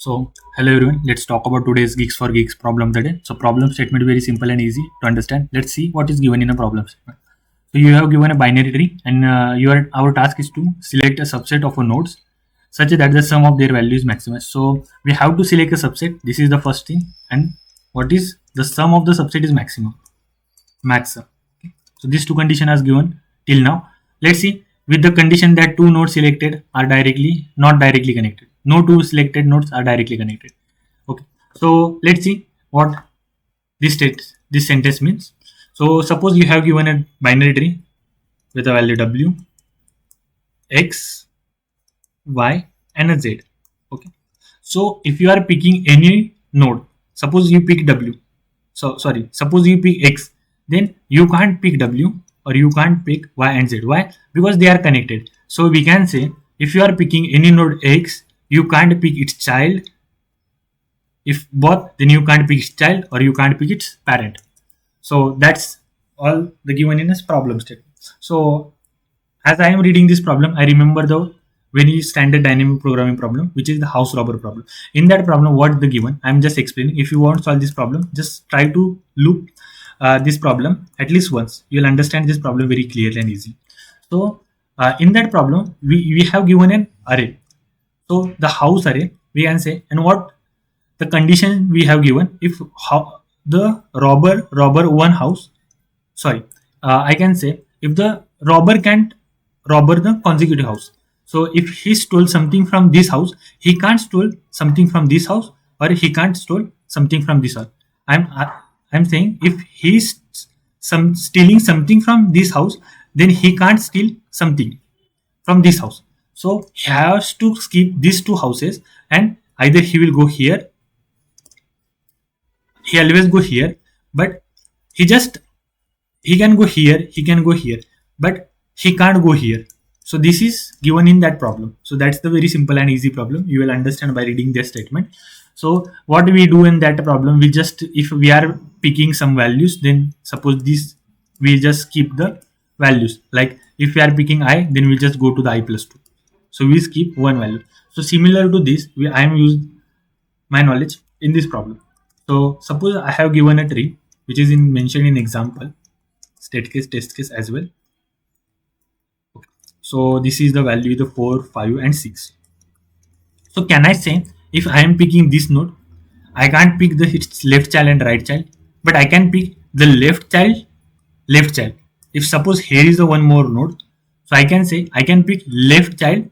So, hello everyone. Let's talk about today's Geeks for Geeks problem today. So, problem statement very simple and easy to understand. Let's see what is given in a problem statement. So, you have given a binary tree, and our task is to select a subset of a nodes such that the sum of their value is maximized. So, we have to select a subset. This is the first thing, and what is the sum of the subset is maximum, max. Okay. So, these two condition as given till now. Let's see with the condition that two nodes selected are not directly connected. No two selected nodes are directly connected. Okay, so let's see what this sentence means. So suppose you have given a binary tree with a value w, x, y, and a z. Okay, so if you are picking any node, suppose you pick w, suppose you pick x, then you can't pick w or you can't pick y and z. Why? Because they are connected. So we can say if you are picking any node x, you can't pick its child. If both, then you can't pick its child or you can't pick its parent. So that's all the given in this problem statement. So as I am reading this problem, I remember the very standard dynamic programming problem, which is the house robber problem. In that problem, what the given? I'm just explaining. If you want to solve this problem, just try to loop this problem at least once. You'll understand this problem very clearly and easy. So in that problem, we have given an array. So the house array, we can say, and what the condition we have given, if the robber one house, I can say if the robber can't robber the consecutive house. So if he stole something from this house, he can't stole something from this house, or he can't stole something from this house. I'm saying if he's stealing something from this house, then he can't steal something from this house. So he has to skip these two houses, and either he will go here, he always go here, but he can go here, but he can't go here. So this is given in that problem. So that's the very simple and easy problem. You will understand by reading this statement. So what we do in that problem, if we are picking some values, then suppose this, we just keep the values. Like if we are picking I, then we just go to the I plus 2. So we skip one value. So similar to this, I am using my knowledge in this problem. So suppose I have given a tree, which is mentioned in example, state case, test case as well. Okay. So this is the value, the 4, 5, and 6. So can I say if I am picking this node, I can't pick its left child and right child, but I can pick the left child. If suppose here is the one more node, so I can say I can pick left child,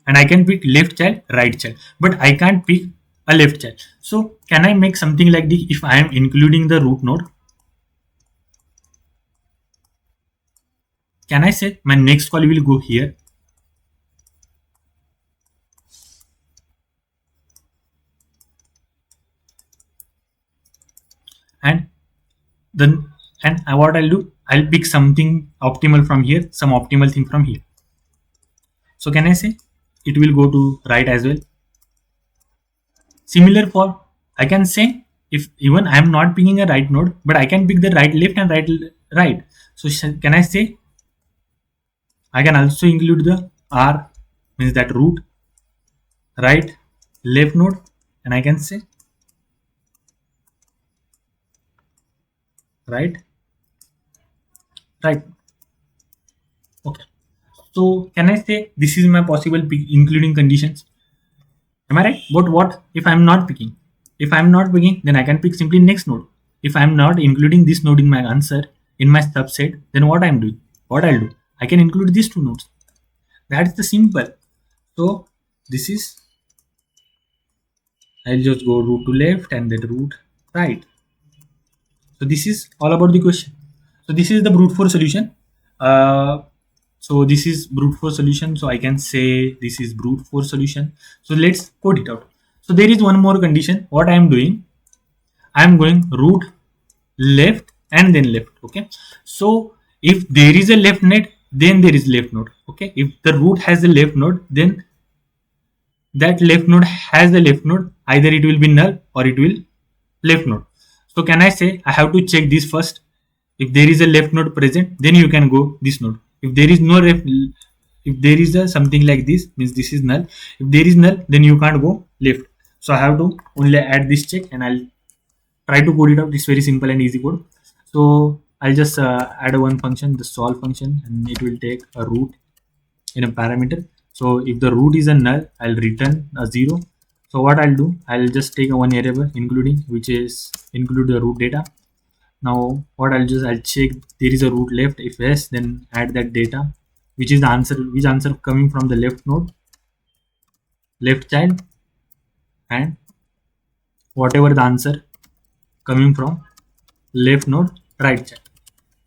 and I can pick left child, right child, but I can't pick a left child. So can I make something like this? If I am including the root node, can I say my next call will go here, and then what I'll do, I'll pick something optimal from here, some optimal thing from here. So can I say it will go to right as well? Similar for, I can say if even I am not picking a right node, but I can pick the right left and right. So can I say I can also include the R, means that root, right, left node, and I can say right. Okay. So can I say this is my possible pick, including conditions? Am I right? But what if I'm not picking? If I'm not picking, then I can pick simply next node. If I'm not including this node in my answer, in my subset, then what I'll do, I can include these two nodes. That's the simple. So this is, I'll just go root to left and then root right. So this is all about the question. So this is the brute force solution. So this is brute force solution. So I can say this is brute force solution. So let's code it out. So there is one more condition. What I am doing, I am going root left and then left. Okay. So if there is a left node, then there is left node. Okay. If the root has a left node, then that left node has the left node. Either it will be null or it will left node. So can I say I have to check this first? If there is a left node present, then you can go this node. If there is no left, if there is a something like this, means this is null. If there is null, then you can't go left. So I have to only add this check and I'll try to code it out. It's very simple and easy code. So I'll just add one function, the solve function, and it will take a root in a parameter. So if the root is a null, I'll return a 0. So what I'll do, I'll just take a one variable including, which is include the root data. Now what I'll check there is a root left. If yes, then add that data, which is the answer, which answer coming from the left node, left child, and whatever the answer coming from left node, right child.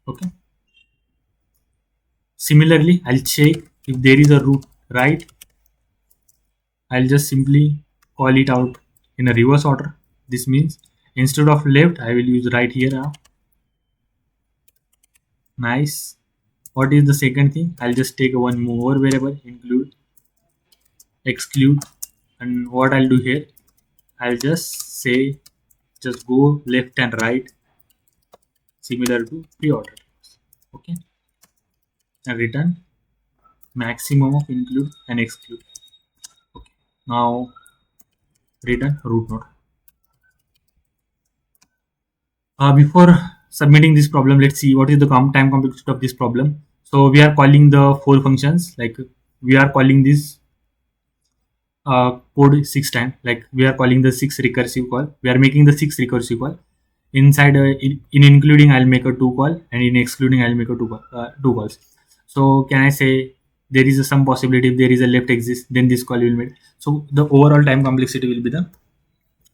Okay. Similarly, I'll check if there is a root right. I'll just simply call it out in a reverse order. This means instead of left, I will use right here. Nice. What is the second thing? I'll just take one more variable, include, exclude, and what I'll do here, I'll just say, just go left and right, similar to pre-order. Okay, and return maximum of include and exclude. Okay, now return root node. Before submitting this problem, let's see what is the time complexity of this problem. So we are calling the four functions, like we are calling this code 6 times, like we are calling the 6 recursive call. We are making the 6 recursive call. Inside in including, I'll make a 2 call, and in excluding, I'll make a 2 calls. So can I say there is some possibility if there is a left exist, then this call will make. So the overall time complexity will be the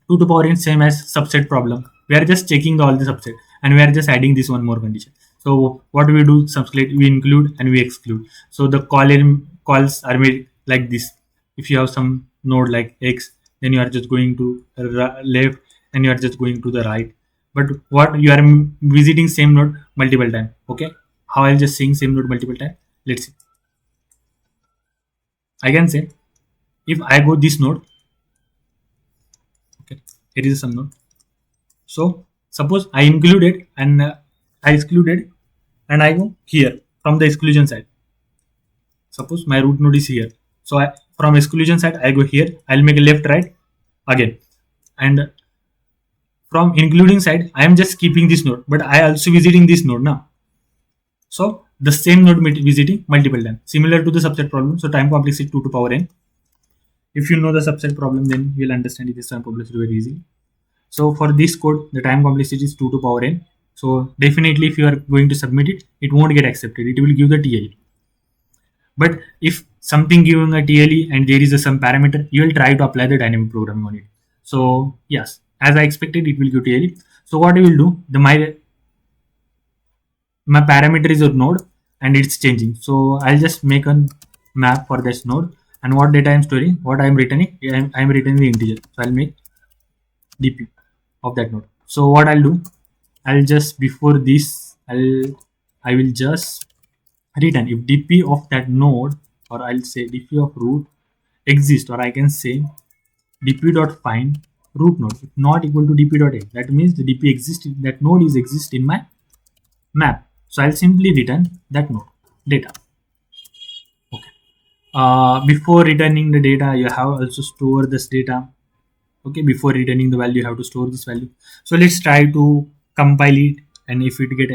2 to power n, same as subset problem. We are just checking all the subset and we are just adding this one more condition. So what we do, subset, we include and we exclude. So the calls are made like this. If you have some node like X, then you are just going to left and you are just going to the right. But what you are visiting same node multiple time. Okay. How I'll just saying same node multiple time. Let's see. I can say if I go this node, okay, here is some node. So suppose I included and I excluded and I go here from the exclusion side. Suppose my root node is here. So from exclusion side, I go here. I'll make a left, right again. And from including side, I am just keeping this node, but I also visiting this node now. So the same node visiting multiple times, similar to the subset problem. So time complexity 2 to power n. If you know the subset problem, then you'll understand this time complexity very easily. So for this code, the time complexity is 2 to power n. So definitely if you are going to submit it, it won't get accepted. It will give the TLE. But if something giving a TLE and there is some parameter, you will try to apply the dynamic programming on it. So yes, as I expected, it will give TLE. So what I will do, my parameter is a node and it's changing. So I'll just make a map for this node, and what data I'm storing, what I'm returning, I'm returning the integer. So I'll make DP of that node. So what I'll do, I'll just before this, I will just return if DP of that node, or I'll say DP of root exists, or I can say DP dot find root node if not equal to DP dot a. That means the DP exists, that node is exist in my map. So I'll simply return that node data. Okay. Before returning the data, you have also store this data. Okay, before returning the value, you have to store this value. So let's try to compile it, and if it get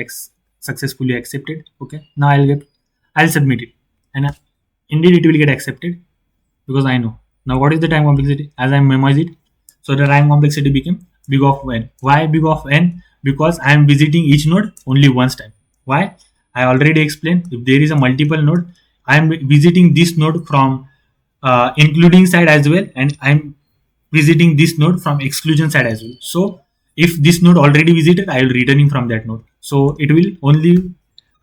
successfully accepted, okay, now I'll submit it, and indeed it will get accepted because I know. Now what is the time complexity? As I memorize it, so the time complexity became big of n. Why big of n? Because I am visiting each node only once time. Why? I already explained. If there is a multiple node, I am visiting this node from including side as well, and I'm visiting this node from exclusion side as well. So if this node already visited, I will returning from that node. So it will only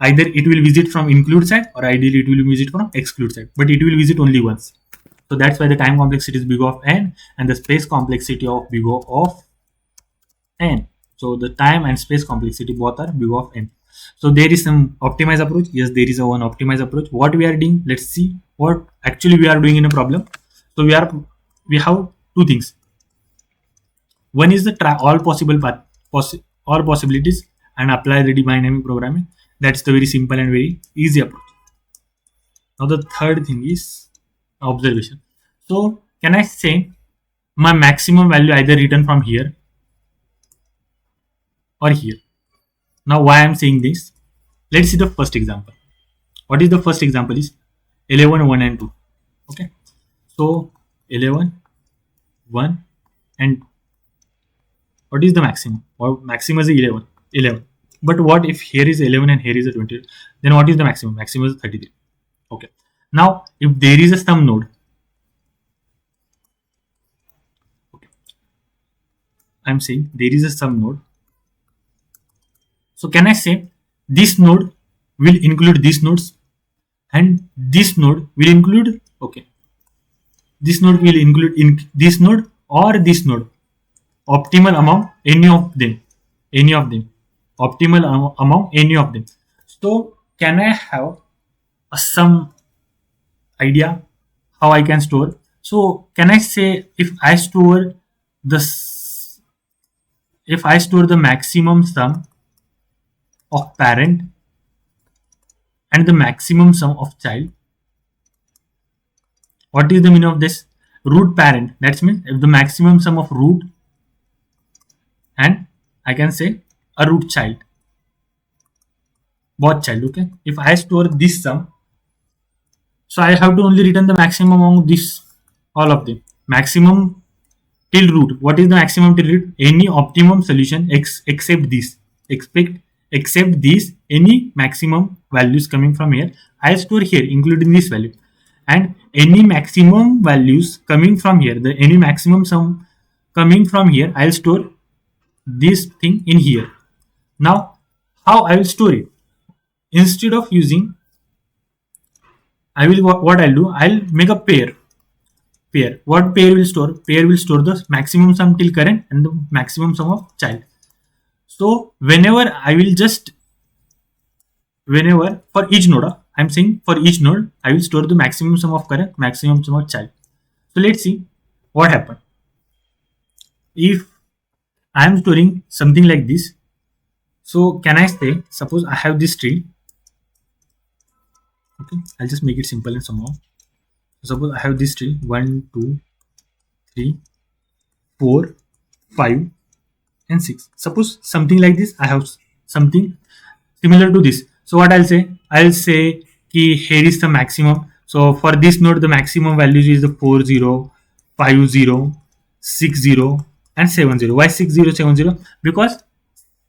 either it will visit from include side, or ideally it will visit from exclude side, but it will visit only once. So that's why the time complexity is big of n and the space complexity of big of n. So the time and space complexity both are big of n. So there is some optimized approach. Yes, there is a one optimized approach. What we are doing, let's see what actually we are doing in a problem. So we have two things. One is the try all possible path, all possibilities, and apply the dynamic programming. That's the very simple and very easy approach. Now the third thing is observation. So can I say my maximum value either written from here or here. Now why I'm saying this? Let's see the first example. What is the first example is 11, 1 and 2. Okay. So 11, 1 and 2. What is the maximum? Well, maximum is 11. 11. But what if here is 11 and here is a 20? Then what is the maximum? Maximum is 33. Okay. Now, if there is a sum node, okay, I'm saying there is a sum node. So can I say this node will include these nodes and this node will include, okay, this node will include in this node or this node, optimal among any of them, any of them, optimal among any of them. So can I have some idea how I can store? So can I say the if I store the maximum sum of parent and the maximum sum of child, what is the meaning of this? Root parent, that means if the maximum sum of root and I can say a root child, both child. Okay, if I store this sum, so I have to only return the maximum among this, all of them. Maximum till root. What is the maximum till root? Any optimum solution except this. Except these, any maximum values coming from here, I store here, including this value. And any maximum values coming from here, the any maximum sum coming from here, I'll store this thing in here. Now, how I will store it? Instead of using, I will what I'll do, I'll make a pair. What pair will store? Pair will store the maximum sum till current and the maximum sum of child. So whenever for each node, I'm saying for each node, I will store the maximum sum of current, maximum sum of child. So let's see what happened. If I am storing something like this, so can I say, suppose I have this tree. Okay, I'll just make it simple and somehow. Suppose I have this tree 1, 2, 3, 4, 5, and 6. Suppose something like this, I have something similar to this. So what I'll say here is the maximum. So for this node, the maximum value is the 40, 50, 60, and 70. Why 60, 70? Because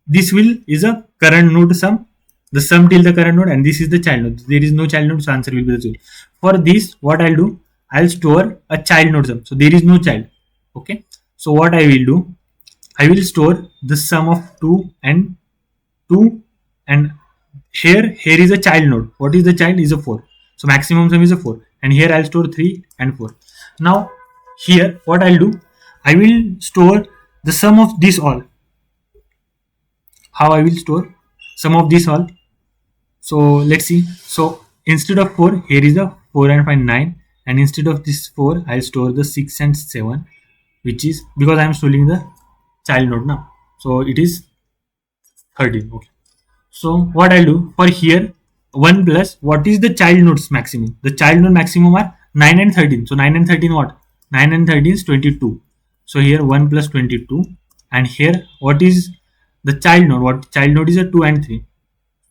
this is a current node sum, the sum till the current node, and this is the child node. There is no child node, so answer will be the 0. For this, what I'll do, I'll store a child node sum. So there is no child. Okay. So what I will do, I will store the sum of 2 and here is a child node. What is the child? Is a 4. So maximum sum is a 4. And here I'll store 3 and 4. Now here what I'll do, I will store the sum of this all. How I will store sum of this all? So let's see. So instead of 4, here is a 4 and 5, 9. And instead of this 4, I'll store the 6 and 7, which is because I'm storing the child node now. So it is 13. Okay. So what I'll do for here, 1 plus what is the child nodes maximum? The child node maximum are 9 and 13. So 9 and 13 what? 9 and 13 is 22. So here 1 plus 22. And here what is the child node? What child node is a 2 and 3.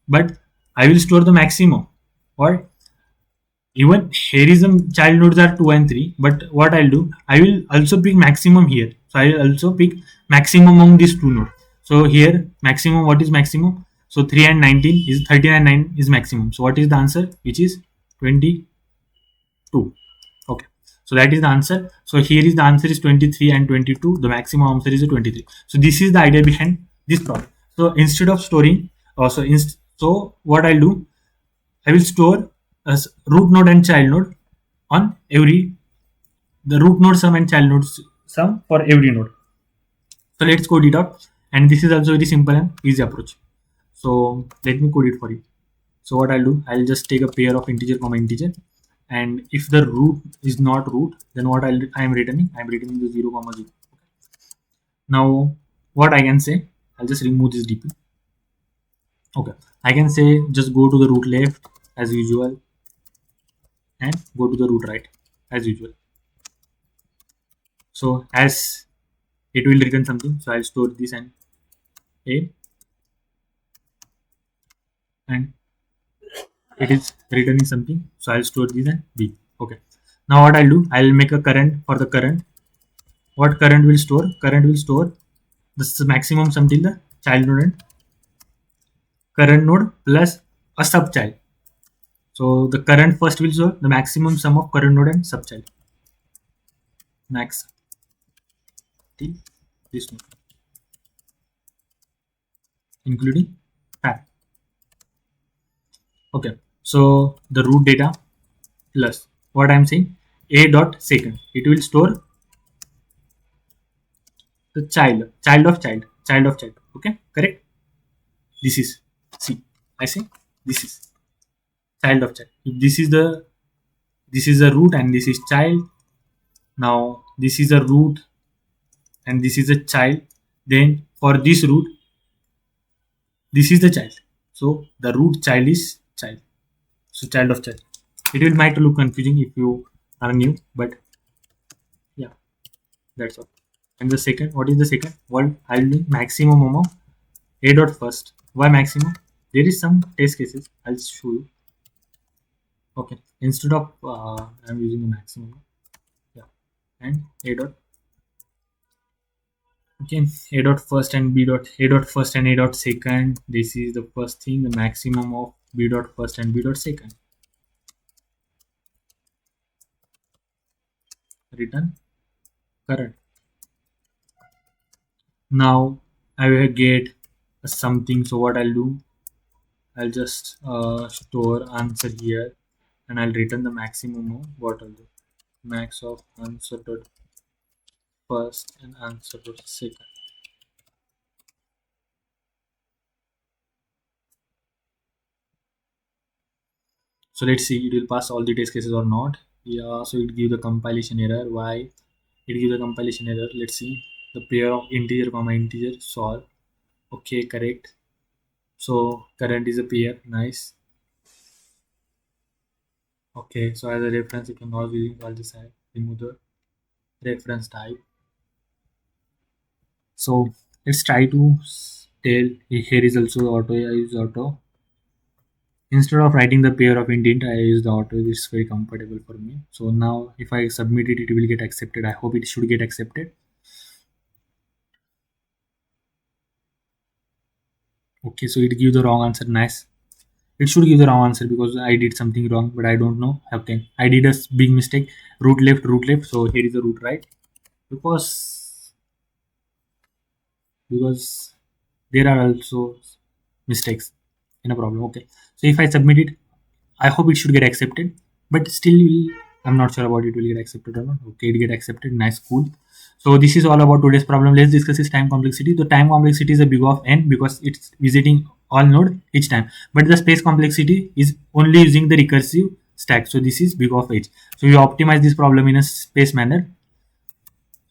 But I will store the maximum. What? Even here is the child nodes are 2 and 3. But what I'll do, I will also pick maximum here. So I will also pick maximum among these two nodes. So here maximum, what is maximum? So 3 and 19 is 13 and 9 is maximum. So what is the answer? Which is 22. Okay. So that is the answer. So here is the answer is 23 and 22. The maximum answer is 23. So this is the idea behind this problem. So instead of storing, so what I'll do, I will store a root node and child node on the root node sum and child node sum for every node. So let's code it out. And this is also very simple and easy approach. So let me code it for you. So what I'll do, I'll just take a pair of integer comma integer, and if the root is not root, then what I'm returning the 0 comma 0. Now what I can say, I'll just remove this dp. Okay, I can say just go to the root left as usual and go to the root right as usual. So as it will return something, so I'll store this and a, and it is returning something, so I'll store this and b. Okay, now what I'll do, I'll make a current for the current. What current will store? Current will store the maximum sum till the child node and current node plus a subchild. So the current first will show the maximum sum of current node and subchild, max till this node, including tab. Okay, so the root data plus what I'm saying, a dot second. It will store the child of child. Okay, correct. This is, see, I say this is child of child. If this is the root and this is child. Now this is a root and this is a child. Then for this root, this is the child. So the root child is child. So child of child. It will might look confusing if you are new, but yeah, that's all. And the second, what is the second? What I'll do maximum amount a dot first. Why maximum? There is some test cases. I'll show you. Okay, instead of I'm using the maximum. Yeah, and a dot. Okay, a dot first and b dot, a dot first and a dot second. This is the first thing. The maximum of b dot first and b dot second. Return current. Now I will get something. So what I'll do, I'll just store answer here, and I'll return the maximum of what I'll do, max of answer dot first and answer dot second. So let's see, it will pass all the test cases or not. Yeah, so it gives the compilation error. Why it gives the compilation error? Let's see, the pair of integer comma integer solve. Okay, correct. So current is a pair, nice. Okay, so as a reference you can also using all this side, remove the reference type. So let's try to tell, here is also auto. I use auto. Instead of writing the pair of intent, I use the auto. It's very comfortable for me. So now if I submit it, it will get accepted. I hope it should get accepted. Okay, so it gives the wrong answer. Nice. It should give the wrong answer because I did something wrong, but I don't know how can. I did a big mistake. Root left, root left. So here is the root right, because because there are also mistakes in a problem. Okay, so if I submit it, I hope it should get accepted, but still I'm not sure about it will get accepted or not. Okay, it get accepted. Nice, cool. So this is all about today's problem. Let's discuss its time complexity. The time complexity is a big of n because it's visiting all node each time, but the space complexity is only using the recursive stack. So this is big of h. So you optimize this problem in a space manner.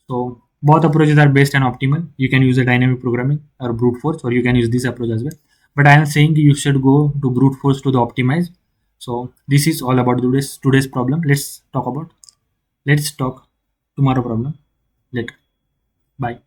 So both approaches are best and optimal. You can use a dynamic programming or brute force, or you can use this approach as well. But I am saying you should go to brute force to the optimize. So this is all about today's problem. Let's talk tomorrow problem later. Bye.